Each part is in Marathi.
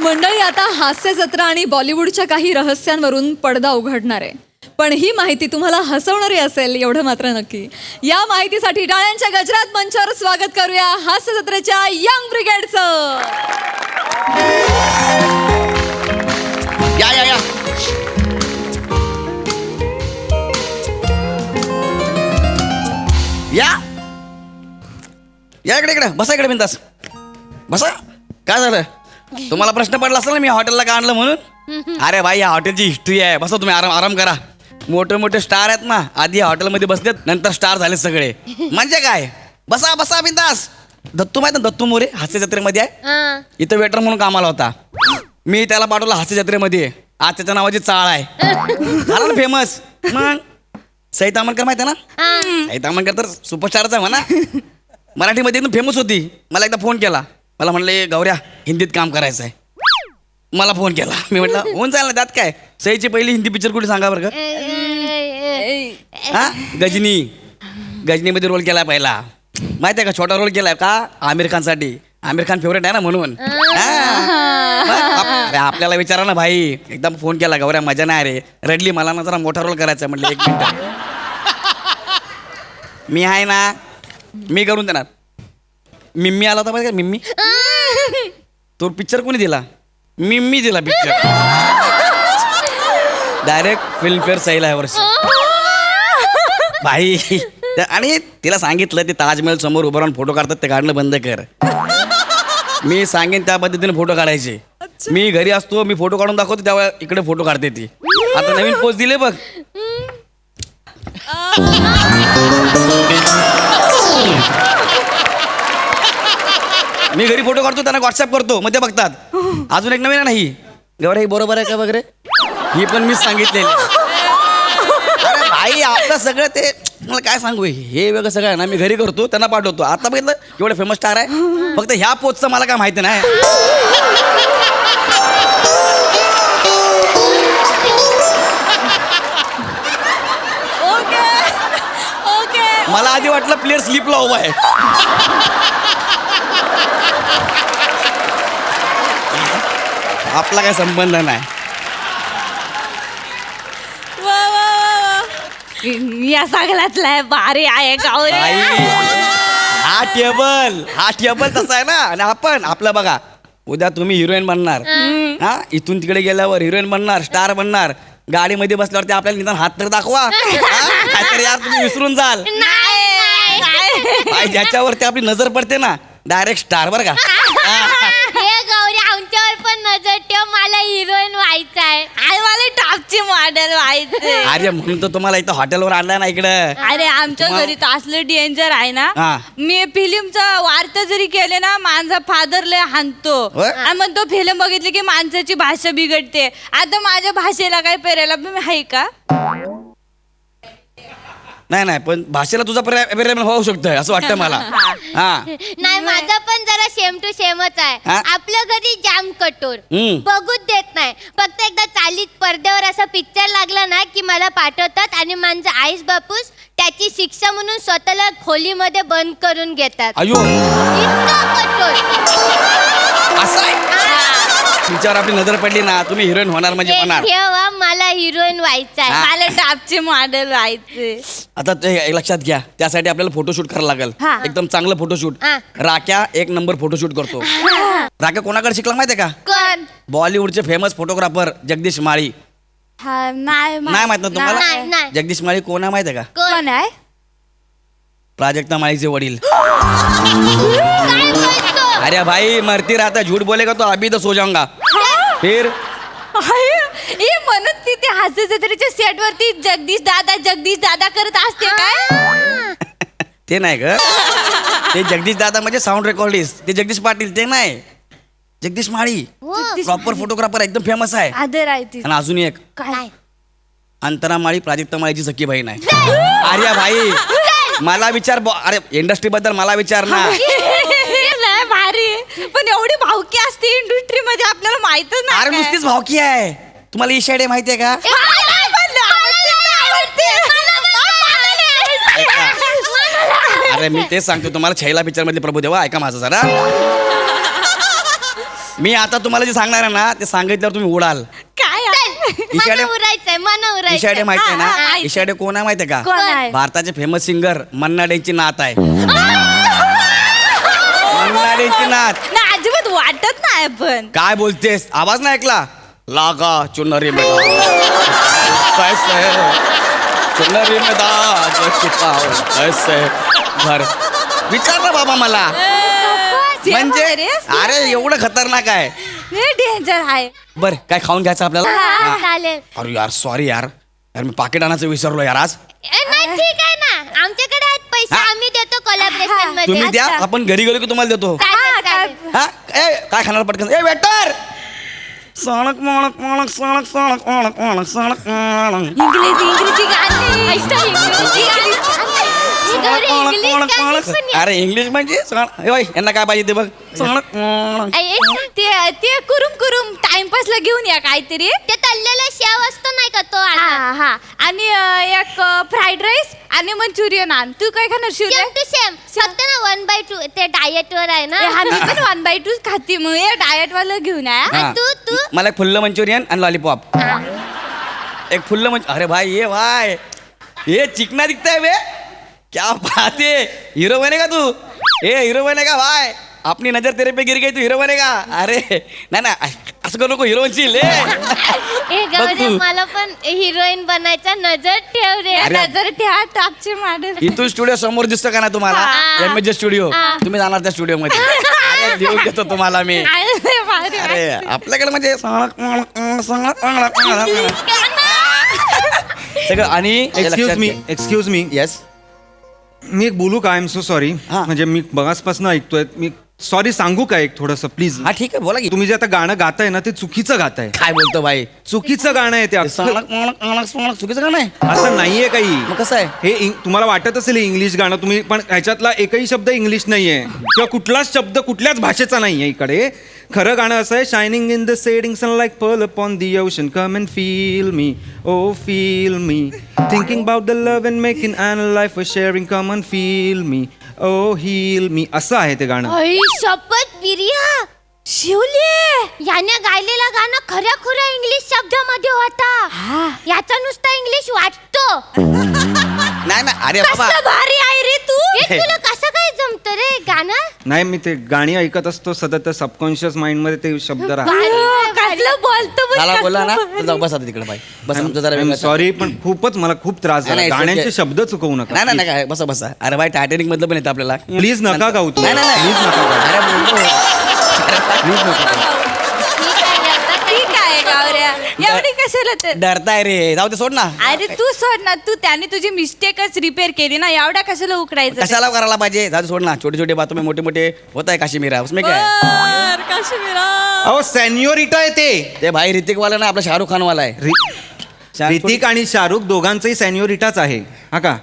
मंडळी, आता हास्य जत्रा आणि बॉलिवूडच्या काही रहस्यांवरून पडदा उघडणार आहे. पण ही माहिती तुम्हाला हसवणारी असेल एवढं मात्र नक्की. या माहितीसाठी टाळ्यांच्या गजरात मंचावर स्वागत करूया हास्य जत्रेच्या यंग ब्रिगेडचं. या या या या या इकडे इकडे बसा, इकडे बिंदास बसा. काय झालं? तुम्हाला प्रश्न पडला असेल ना मी हॉटेलला का आणलं म्हणून. अरे भाई, या हॉटेलची हिस्ट्री आहे. बसा तुम्ही, आराम आराम करा. मोठे मोठे स्टार आहेत ना, आधी हॉटेलमध्ये बसलेत, नंतर स्टार झाले सगळे. म्हणजे काय? बसा बसा बिंदास. दत्तू माहित ना, दत्तू मोरे हास्य जत्रेमध्ये आहे. इथं वेटर म्हणून कामाला होता. मी त्याला पाठवलं हास्य जत्रेमध्ये. आज त्याच्या नावाची चाळ आहे. झाला ना फेमस. मग सई तामणकर माहिती आहे ना? सई तामणकर तर सुपरस्टारच आहे म्हणा. मराठीमध्ये एकदम फेमस होती. मला एकदा फोन केला. मला म्हणले, गौऱ्या हिंदीत काम करायचं आहे. मला फोन केला. मी म्हटलं होऊन जाईल ना, त्यात काय. सईची पहिली हिंदी पिक्चर कुठे सांगा बरं का? हा, गजनी. गजनीमध्ये रोल केला पहिला. माहिती आहे का? छोटा रोल केलाय का? आमिर खानसाठी. आमिर खान फेवरेट आहे ना म्हणून. अरे आपल्याला विचारा ना भाई. एकदम फोन केला, गौऱ्या मजा नाही रे, रडली. मला ना जरा मोठा रोल करायचा. म्हटलं 1 मिनिट, मी आहे ना, मी करून देणार. मिम्मी आला होता माहिती का? मिम्मी. तो पिक्चर कोणी दिला? मिम्मी दिला पिक्चर. डायरेक्ट फिल्मफेअर सैल आहे वर्ष भाई. आणि तिला सांगितलं ते ताजमहल समोर उभं राहून फोटो काढतात, ते काढणं बंद कर. मी सांगेन त्या पद्धतीने फोटो काढायचे. मी घरी असतो, मी फोटो काढून दाखवतो, तेव्हा इकडे फोटो काढते ती. आता नवीन पोस्ट दिले बघ. मी घरी फोटो काढतो, त्यांना व्हॉट्सअप करतो, मग ते बघतात. अजून एक नवीन आहे नाही, गौऱ्या ही बरोबर आहे का वगैरे, ही पण मीच सांगितलेली. अरे भाई, आपलं सगळं ते मला काय सांगू, हे वेगळं सगळं आहे ना, मी घरी करतो, त्यांना पाठवतो. आता बघितलं एवढं फेमस स्टार आहे, फक्त ह्या पोस्टचं मला काय माहिती नाही. मला आधी वाटलं प्लेअर स्लीपला उभा आहे. आपला काय संबंध नाही. या सगळ्यातला भारी आहे गौऱ्या. हा टेबल तसा आहे ना. आणि आपण आपलं बघा, उद्या तुम्ही हिरोईन बनणार. हा, इथून तिकडे गेल्यावर हिरोईन बनणार, स्टार बनणार. गाडीमध्ये बसल्यावरती आपल्याला निदान हात तर दाखवा. नाहीतर यार तुम्ही विसरून जाल. ज्याच्यावरती आपली नजर पडते ना, डायरेक्ट स्टार. बरं का? आमच्यावर पण नजर ठेव, मला हिरोईन व्हायचं आहे. मला टॉपची मॉडेल व्हायचे. अरे म्हणून तर तुम्हाला इथं हॉटेलवर आणलाय ना इकडं. अरे आमच्या घरी तर असलं डेंजर आहे ना. मी फिल्मचा वार्ता जरी केले ना, माझा फादर लय हाणतो. आणि मग तो फिल्म बघितली की माणसाची भाषा बिघडते. आता माझ्या भाषेला काय पेरायला आहे का? नाही, पण भाषेला तुझा पर्याय होऊ शकतोय असं वाटतं मला. हा, नाही, माझा पण जरा सेम टू सेमच आहे. आपल्या घरी जाम कठोर, बघूच देत नाही. फक्त एकदा चालीत पडद्यावर असा पिक्चर लागला ना की मला पाठवतात, आणि माझा आईस बापूस त्याची शिक्षा म्हणून स्वतःला खोलीमध्ये बंद करून घेतात. अयो, इतका कठोर. असं आहे? तुमच्यावर आपली नजर पडली ना, तुम्ही हिरोईन होणार म्हणजे होणार. ठेवा, मला हिरोईन व्हायचं आहे. मला टॉपची मॉडेल व्हायचे. आता ते लक्षात घ्या, त्यासाठी आपल्याला फोटोशूट करायला लागेल. एकदम चांगलं फोटोशूट. राख्या 1 नंबर फोटोशूट करतो. राख्या कोणाकडे शिकला माहितीये का? कोण? बॉलिवूडचे फेमस फोटोग्राफर जगदीश माळी. नाही माहित ना तुम्हाला? नाही. जगदीश माळी कोण आहे माहितीये का? कोण आहे? प्राजक्ता माळीचे वडील. काय बोलतो? अरे भाई, मरती राहता, झूठ बोलेगा तो अभी तो सो जाऊंगा. फिर म्हणून ती त्या हास्य जत्रेच्या सेट वरती जगदीश दादा करत असते काय? ते नाही ग, ते जगदीश दादा म्हणजे साऊंड रेकॉर्डिस्ट. ते जगदीश पाटील ते नाही, जगदीश माळी प्रॉपर फोटोग्राफर, एकदम फेमस आहे. आदर आहे ती. आणि अजून एक काय? अंतरा माळी प्राजक्ता माळीची सख्खी बहीण आहे. अरे भाई, मला विचार, अरे इंडस्ट्री बद्दल मला विचार ना. भारी, पण एवढी भावकी असते इंडस्ट्री मध्ये आपल्याला माहितच नाही. अरे नुसतीच भावकी आहे. तुम्हाला ईशा डे माहितीये का? अरे मी तेच सांगतो तुम्हाला, छैला पिक्चर मधले प्रभुदेवा. ऐका माझं जरा. मी आता तुम्हाला जे सांगणार आहे ना ते सांगितल्यावर तुम्ही उडाल. काय आहे? इशाडे उरायचंय मन इशाडे उरायचंय. माहिती आहे हा, ना? हा. इशाडे कोण आहे माहिती आहे का? कोण आहे? भारताचे फेमस सिंगर मन्ना डेंची नात आहे. मन्ना डेंची नात. ना अजिबात वाटत नाही पण. काय बोलतेस? आवाज नाही ऐकला? लागा चुनरी में कैसे चुनरी में दाग छिपाओ कैसे घर. विचार ना बाबा मला. म्हणजे अरे एवढं खतरनाक आहे. डेंजर आहे. बर काय खाऊन घ्यायचं आपल्याला? हा, चालेल. अरे यार सॉरी यार मी पाकिट आणायचं विसरलो यार आज. नाही ठीक आहे ना, आमच्याकडे आहेत पैसे, हा. आम्ही देतो कोलॅबरेशन मध्ये. तुम्ही द्या अच्छा. आपण घरी गेलो की तुम्हाला देतो. चालेल, चालेल. हा ए काय खाणार पटकन? ए वेटर सणक मणक मणक सणक सणक मणक मणक सणक मणक इंग्रजी गाणी. इंग्रजी गाणी. गौरी, इंग्लिश गाणी पण येत. अरे इंग्लिश म्हणजे यांना काय पाहिजे ते बघ. सणक मणक. ते कुरुम टाइमपासला घेऊन या काहीतरी. ते तळलेला शेव असतो नाही का तो आणा. हा हा. आणि एक फ्राईड राईस आणि मंचुरियन आण. तू काय खाणार शिवले? Same to same. फक्त ना 1/2 ते डाएट वर आहे ना. हा, मी पण 1/2 खाती. मग हे डाएट वाला घेऊन या. हा. तू मला एक फुल्ल मंचुरियन आणि लॉलीपॉप. एक फुल्ल अरे भाई ये भाई ये चिकना दिखता है बे. क्या बात है. हीरो बनेगा तू. ए हीरो बनेगा भाई. अपनी नजर तेरे पे गिर गई तू हीरो बनेगा. अरे नाही ना असं करू नको. हिरो बनशील. ए गौरी, तू. मला पण हिरोईन बनायचा नजर ठेव रे. अरे. नजर ठेवा टॉपचे मॉडेल. इथून स्टुडिओ समोर दिसतो का ना तुम्हाला? हा. MH studio. हा. तुम्ही जाणार त्या स्टुडिओ मध्ये. अरे देऊन देतो तुम्हाला मी. अरे आपल्याकडे म्हणजे सगळं. आणि एक्सक्यूज मी येस मी एक बोलू का? I am so sorry. हा. म्हणजे मी बघासपासून ऐकतोय. मी सॉरी सांगू का एक थोडंसं प्लीज? हा ठीक आहे बोला की. तुम्ही जे आता गाणं गाताय ना ते चुकीचं गाताय. काय बोलतो भाई? चुकीचं गाणं आहे ते अख्खं. चुकीचं का नाही? असं नाहीये काही. मग कसं आहे? हे तुम्हाला वाटत असेल हे इंग्लिश गाणं तुम्ही, पण ह्याच्यातला एकही शब्द इंग्लिश नाहीये किंवा कुठलाच शब्द कुठल्याच भाषेचा नाहीये इकडे. खरं गाणं असं आहे, shining in the setting sun like pearl upon the ocean, come and feel me, oh feel me, thinking about the love and making and life for sharing, come and feel me, oh heal me. असं आहे ते गाणं. आई शपथ प्रिया, शिवले याने गायलेला गाणं खऱ्या खुऱ्या इंग्लिश शब्दामध्ये होता. याचा नुसता इंग्लिश वाटतो. नाही ना. अरे बाबा कसलं भारी आहे रे तू. हे तुला कसं काय जमत रे गाणं? नाही मी ते गाणी ऐकत असतो सतत, सबकॉन्शियस माइंड मध्ये ते शब्द राहतात. कसलं बोलतो बघ, मला कसलं बोला ना बोलतो. तर जाऊ बसा तिकडे बाई. बस आमचं जरा वेगळं. सॉरी पण खूपच मला खूप त्रास झाला. नाही, नाही, गाण्यांचे okay. शब्द चुकवू नका. नाही नाही काय बसा बसा. अरे भाई टायटॅनिक मधलं पण येतं आपल्याला. प्लीज नका गाऊ तू. नाही नाही नाही. प्लीज नका गाऊ. अरे बोलतो. प्लीज नका गाऊ. ठीक आहे गावऱ्या, एवढी कशाला तर. डरताय रे. जाऊ दे सोड ना. अरे तू सोड ना. तू त्याने तुझी मिस्टेकच रिपेअर केली ना, एवढ्या कशाला उकडायचं. कशाला करायला पाहिजे? जाऊ दे सोड ना. छोटे छोटे बातम्या मोठे मोठे होत आहे काश्मीरा उसमें क्या है? काश्मीरा. अहो सॅन्योरिटा आहे ते. ते भाई ऋतिक वाला ना आपला शाहरुख खान वाला आहे. ऋतिक आणि शाहरुख दोघांचंही सॅन्योरिटाच आहे हा का.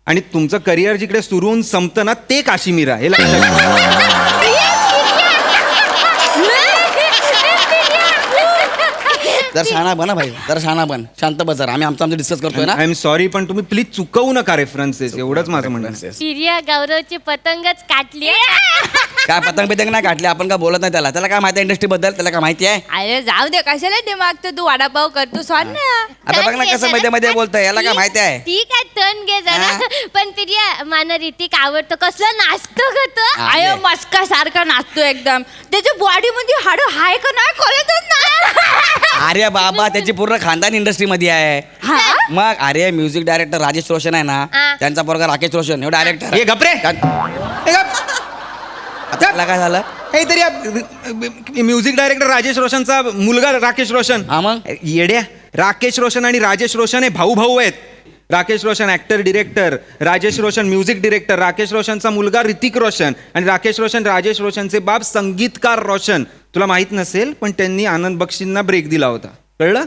आणि तुमचं करिअर जिकडे सुरू होऊन संपतं ना ते काश्मीर आहे, हे लक्षात ठेवा. जर शहाणा बना भाई. जरा शहाणा बन. शांत बस जरा. आम्ही आमचं डिस्कस करतोय ना. आय एम सॉरी पण तुम्ही प्लीज चुकवू नका रेफरन्सेस. एवढंच माझं म्हणणं आहे. प्रिया गौरवची पतंगच काटली. काय पतंग बितंग नाही काढली आपण. काय बोलत नाही त्याला. त्याला काय माहिती आहे इंडस्ट्री बद्दल? त्याला काय माहिती आहे? अरे जाऊ दे, कशाला दिमाग तू वडापाव करतो सोड ना. आता बघ ना कसं मध्ये मध्ये बोलतोय. याला काय माहिती आहे? ठीक आहे टर्न घे जरा. पण प्रिया मला ऋतिक आवडतो. कसलं नाचतो ग तो. हा. अयो मस्का सारखा नाचतो एकदम. त्याच्या बॉडी मध्ये हाड हाय का नाही कळतच ना. अरे बाबा त्याची पूर्ण खानदान इंडस्ट्री मध्ये आहे. हा? मग अरे म्युझिक डायरेक्टर राजेश रोशन आहे ना, हा. त्यांचा पोरगा राकेश रोशन हे डायरेक्टर. हे गपरे. त्याला काय झालं? हे तरी म्युझिक डायरेक्टर राजेश रोशनचा मुलगा राकेश रोशन. हा मग? येड्या. राकेश रोशन आणि राजेश रोशन हे भाऊ भाऊ आहेत. Rakesh Roshan actor director, Rajesh Roshan music director, Rakesh रोशनचा मुलगा ऋतिक रोशन आणि राकेश रोशन राजेश रोशनचे बाप संगीतकार रोशन. तुला माहित नसेल पण त्यांनी आनंद बक्षींना ब्रेक दिला होता. कळलं?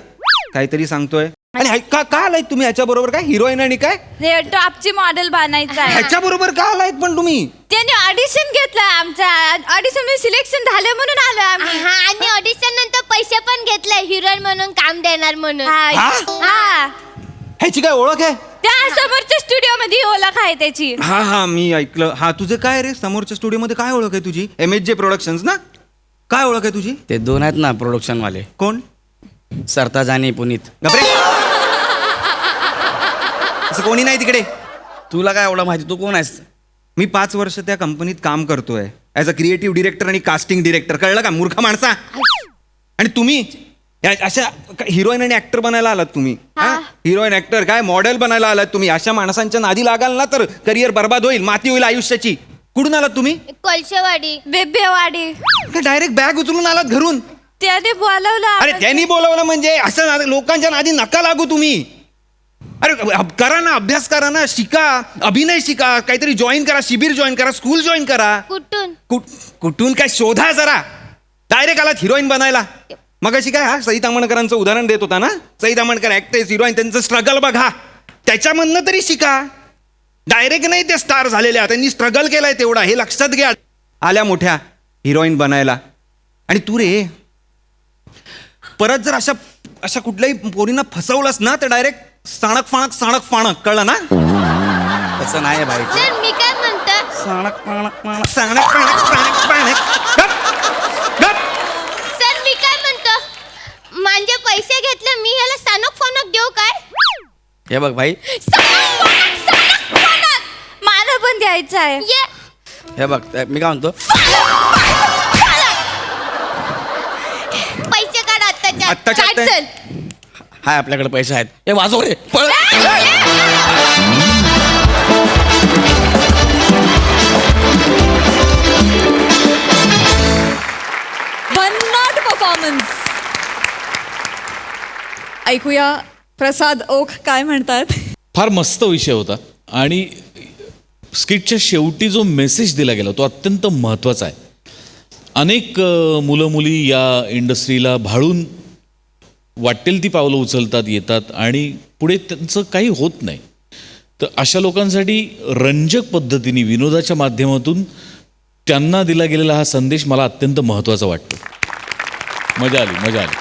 काहीतरी सांगतोय. आणि का आलायत तुम्ही ह्याच्या बरोबर? काय हिरोईन आणि काय हे टॉपची मॉडेल बनायचं आहे. ह्याच्या बरोबर का आलायत पण तुम्ही? त्याने ऑडिशन घेतलं. आमच्या ऑडिशन मध्ये सिलेक्शन झालं म्हणून आलो आम्ही. हा, आणि ऑडिशन नंतर पैसे पण घेतले हिरोईन म्हणून काम देणार म्हणून. हा, ह्याची काय ओळख आहे? त्या समोरच्या स्टुडिओ मध्ये ओळख आहे त्याची. हा मी ऐकलं. हा तुझं काय रे समोरच्या स्टुडिओ मध्ये काय ओळख आहे तुझी? MHJ प्रोडक्शन्स ना? काय ओळख आहे तुझी? ते दोन आहेत ना प्रोडक्शन वाले, कोण? सरताज आणि पुनीत. गपरे, असं कोणी नाही तिकडे. तुला काय एवढं माहिती, तू कोण आहेस? मी 5 वर्ष त्या कंपनीत काम करतोय ॲज अ क्रिएटिव्ह डिरेक्टर आणि कास्टिंग डिरेक्टर. कळलं का मूर्ख माणसा? आणि तुम्ही अशा हिरोईन आणि ऍक्टर बनायला आलात तुम्ही. हिरोईन ऍक्टर काय मॉडेल बनायला आलात तुम्ही. अशा माणसांच्या नादी लागाल ना तर करिअर बर्बाद होईल, माती होईल आयुष्याची. कुठून आलात तुम्ही? कोळशेवाडी. बेबेवाडी. डायरेक्ट बॅग उचलून आलात घरून? त्याने बोलवलं. अरे त्यांनी बोलवलं म्हणजे असं लोकांच्या नादी नका लागू तुम्ही. अरे करा ना, अभ्यास करा ना, शिका, अभिनय शिका, काहीतरी जॉईन करा, शिबिर जॉईन करा, स्कूल जॉईन करा. कुठून? कुठून काय शोधा जरा. डायरेक्ट आलात हिरोईन बनायला. मग अशी काय सई तामणकरांचं उदाहरण देत होता ना, सई तामणकर ऍक्ट्रेस हिरोईन, त्यांचं स्ट्रगल बघा, त्याच्यामधनं तरी शिका. डायरेक्ट नाही ते स्टार झालेल्या, त्यांनी स्ट्रगल केलाय तेवढा, हे लक्षात घ्या. आल्या मोठ्या हिरोईन बनायला. आणि तू रे परत जर अशा कुठल्याही पोरींना फसवलंस ना तर डायरेक्ट साणक फाणक कळलं ना? तसं नाही भाई. सर मी काय म्हणतो, साणक फाणक. सर मी काय म्हणतो, माझे पैसे घेतले, मी ह्याला सानक फोनक देऊ काय? हे बघ भाई, मला पण द्यायचं आहे. ये हे बघ मी काय म्हणतो, पैसे काढ आत्ताच्या आत्ताच्या काढ, आत्ता. चल. हाय आपल्याकडे पैसे आहेत, हे वाजव रे पळ. भन्नाट परफॉर्मन्स. ऐकूया प्रसाद ओक काय म्हणतात. फार मस्त विषय होता आणि स्किटच्या शेवटी जो मेसेज दिला गेला तो अत्यंत महत्त्वाचा आहे. अनेक मुलं मुली या इंडस्ट्रीला भाळून वाटेल ती पावलं उचलतात, येतात आणि पुढे त्यांचं काही होत नाही. तर अशा लोकांसाठी रंजक पद्धतीने विनोदाच्या माध्यमातून त्यांना दिला गेलेला हा संदेश मला अत्यंत महत्त्वाचा वाटतो. मजा आली.